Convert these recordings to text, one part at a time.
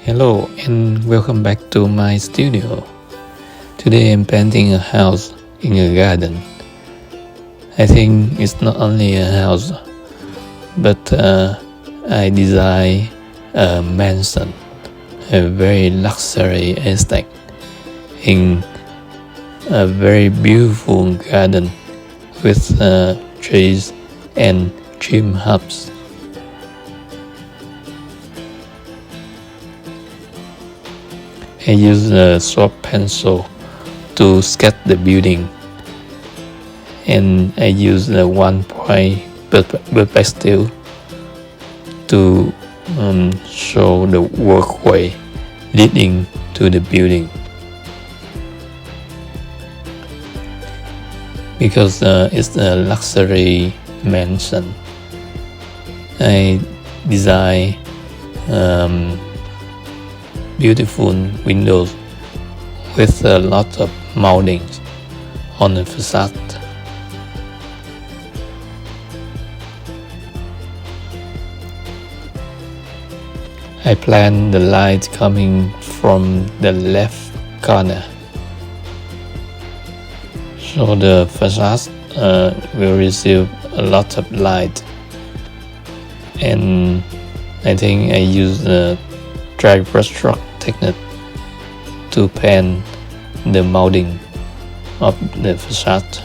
Hello and welcome back to my studio. Today I'm painting a house in a garden. I think it's not only a house, but I design a mansion, a very luxury aesthetic in a very beautiful garden with trees and trim hubs. I use a soft pencil to sketch the building, and I use a 1-point perspective to show the workway leading to the building. Because it's a luxury mansion, I design beautiful windows with a lot of mouldings on the facade. I plan the light coming from the left corner, so the facade will receive a lot of light. And I think I use the dry brushstroke technique to paint the molding of the facade.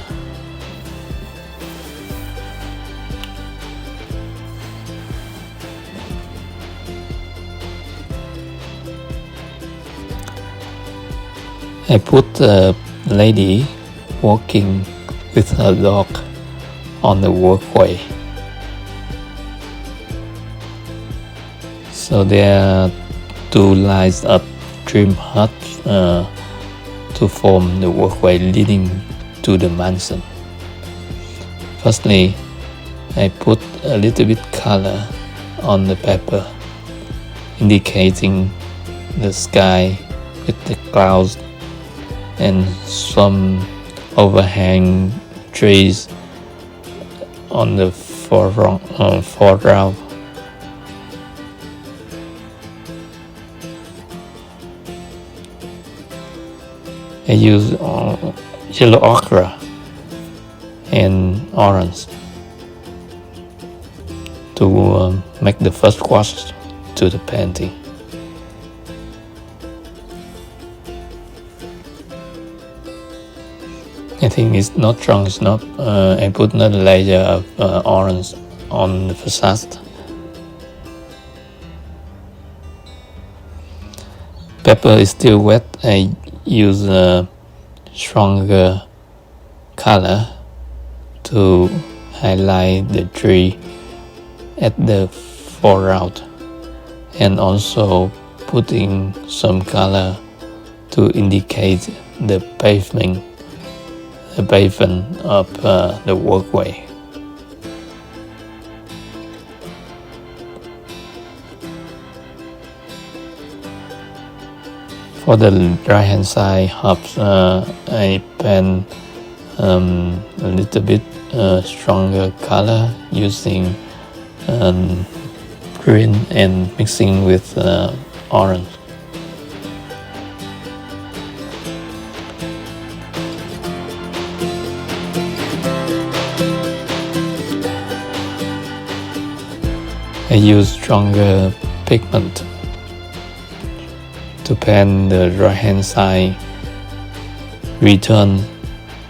I put a lady walking with her dog on the walkway. So there are two lines of trim huts to form the walkway leading to the mansion. Firstly, I put a little bit color on the paper, indicating the sky with the clouds and some overhang trees on the foreground. I use yellow ochre and orange to make the first wash to the painting. I think it's not strong enough. I put another layer of orange on the facade. Paper is still wet. I use a stronger color to highlight the tree at the foreground, and also putting some color to indicate the pavement of the walkway. For the right hand side hubs, I paint a little bit stronger color using green and mixing with orange. I use stronger pigment to paint the right hand side return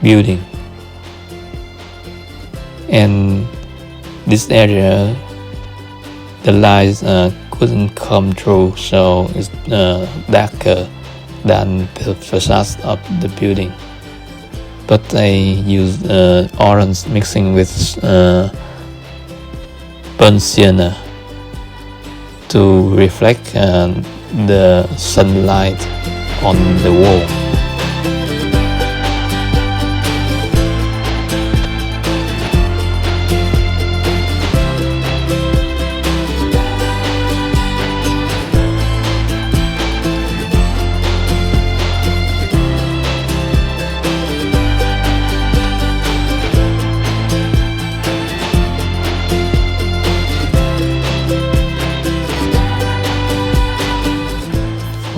building, and this area the lights couldn't come through, so it's darker than the facade of the building. But I used orange mixing with burnt sienna to reflect the sunlight on the wall.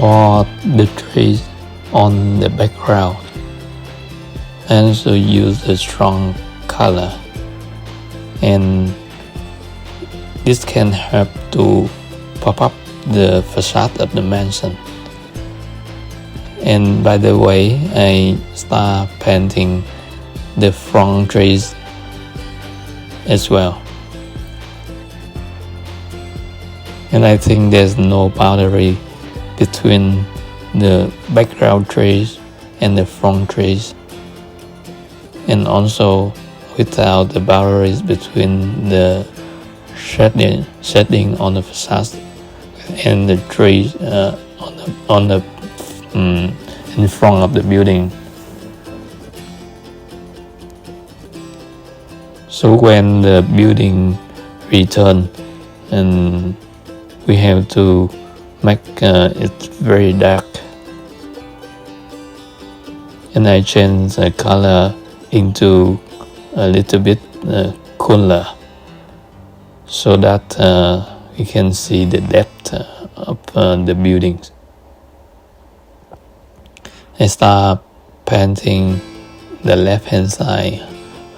for the trees on the background. I also use a strong color, and this can help to pop up the facade of the mansion. And by the way, I start painting the front trees as well. And I think there's no boundary between the background trees and the front trees, and also without the boundaries between the shading on the facade and the trees in front of the building. So when the building return, and we have to make it very dark, and I change the color into a little bit cooler, so that we can see the depth of the buildings. I start painting the left hand side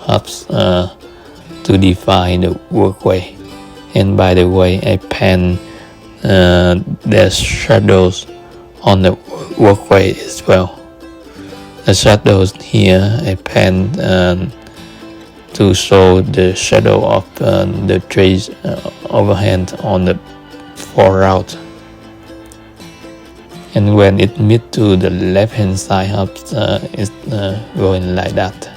helps to define the workway. And by the way, I paint the shadows on the workway as well. The shadows here I paint to show the shadow of the trees overhead on the foreground. And when it meets to the left hand side, it's going like that.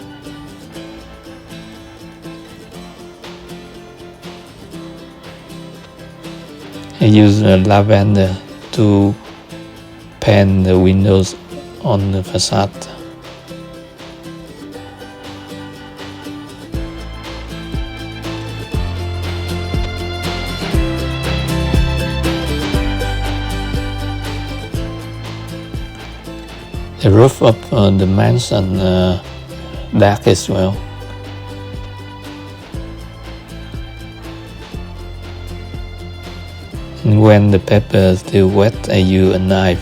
I use lavender to paint the windows on the facade. The roof of the mansion dark as well. And when the paper is still wet, I use a knife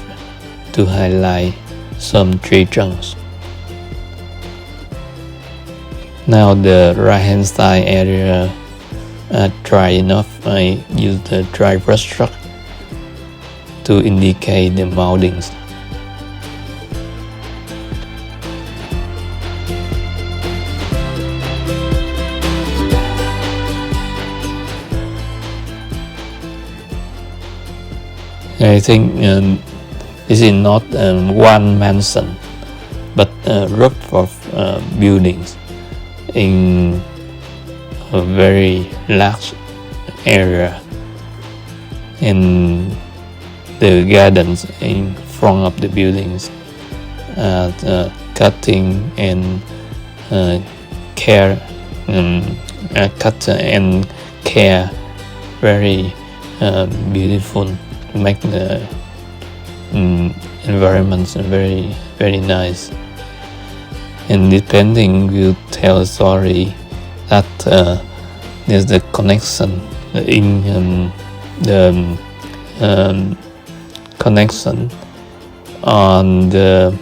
to highlight some tree trunks. Now the right hand side area dry enough. I use the dry brush stroke to indicate the mouldings. I think this is not one mansion, but a group of buildings in a very large area, and the gardens in front of the buildings are cutting and cut and care very beautiful. Make the environments very, very nice. And this painting will tell a story that there's the connection in the connection on the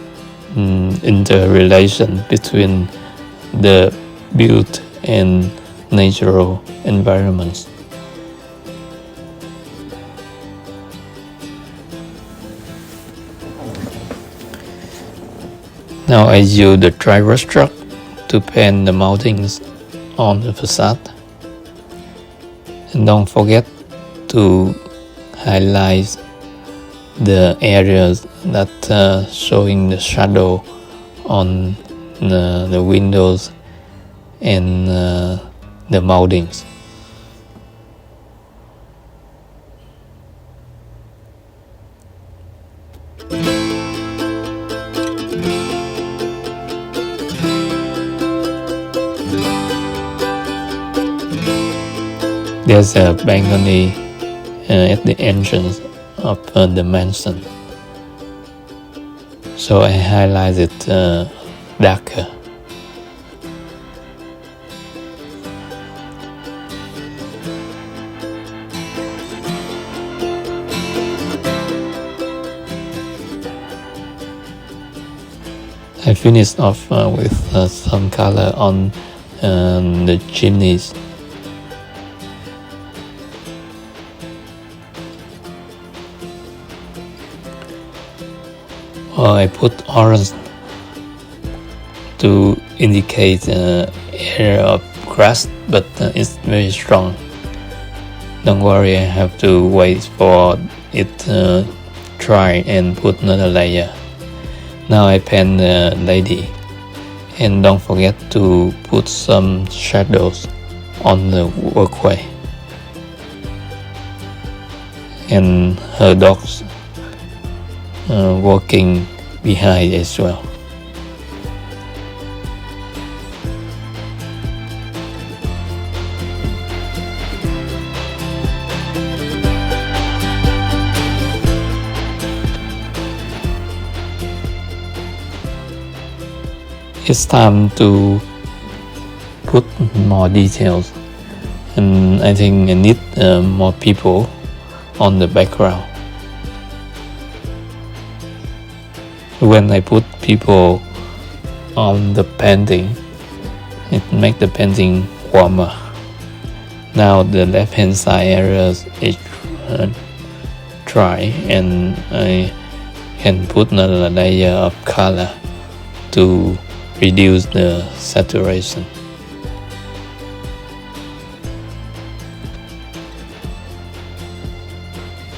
interrelation between the built and natural environments. Now I use the dry brush stroke to paint the mouldings on the facade. And don't forget to highlight the areas that showing the shadow on the windows and the mouldings. There's a balcony at the entrance of the mansion, so I highlight it darker. I finished off with some color on the chimneys. I put orange to indicate area of grass, but it's very strong. Don't worry, I have to wait for it dry and put another layer. Now I paint the lady, and don't forget to put some shadows on the Workway and her dogs walking behind as well. It's time to put more details, and I think I need more people on the background. When I put people on the painting, it makes the painting warmer. Now the left hand side area is dry, and I can put another layer of color to reduce the saturation.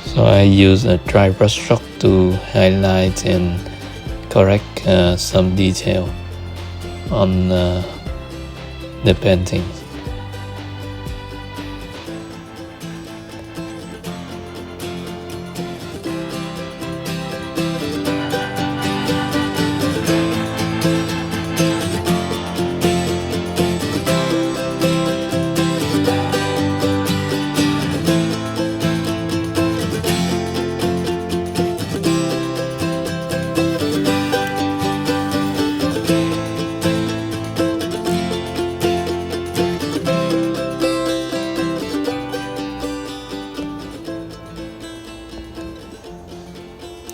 So I use a dry brush stroke to highlight and correct some detail on the painting.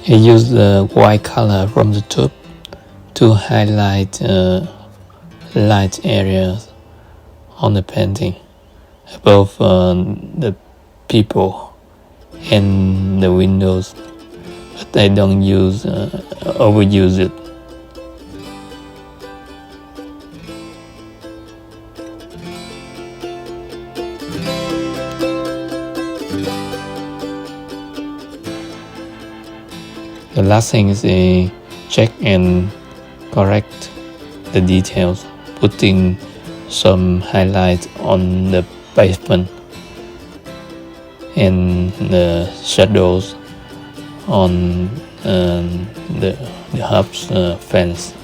I use the white color from the tube to highlight light areas on the painting above the people and the windows, but I don't overuse it. The last thing is check and correct the details, putting some highlight on the pavement and the shadows on the hub's fence.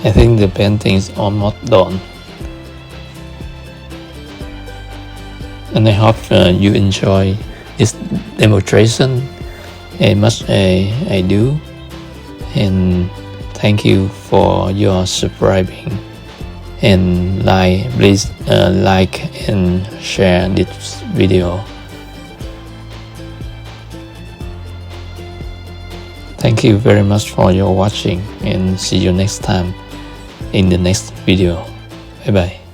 I think the painting is almost done, and I hope you enjoy this demonstration as much as I do, and thank you for your subscribing, and please like and share this video. Thank you very much for your watching, and see you next time in the next video. Bye bye.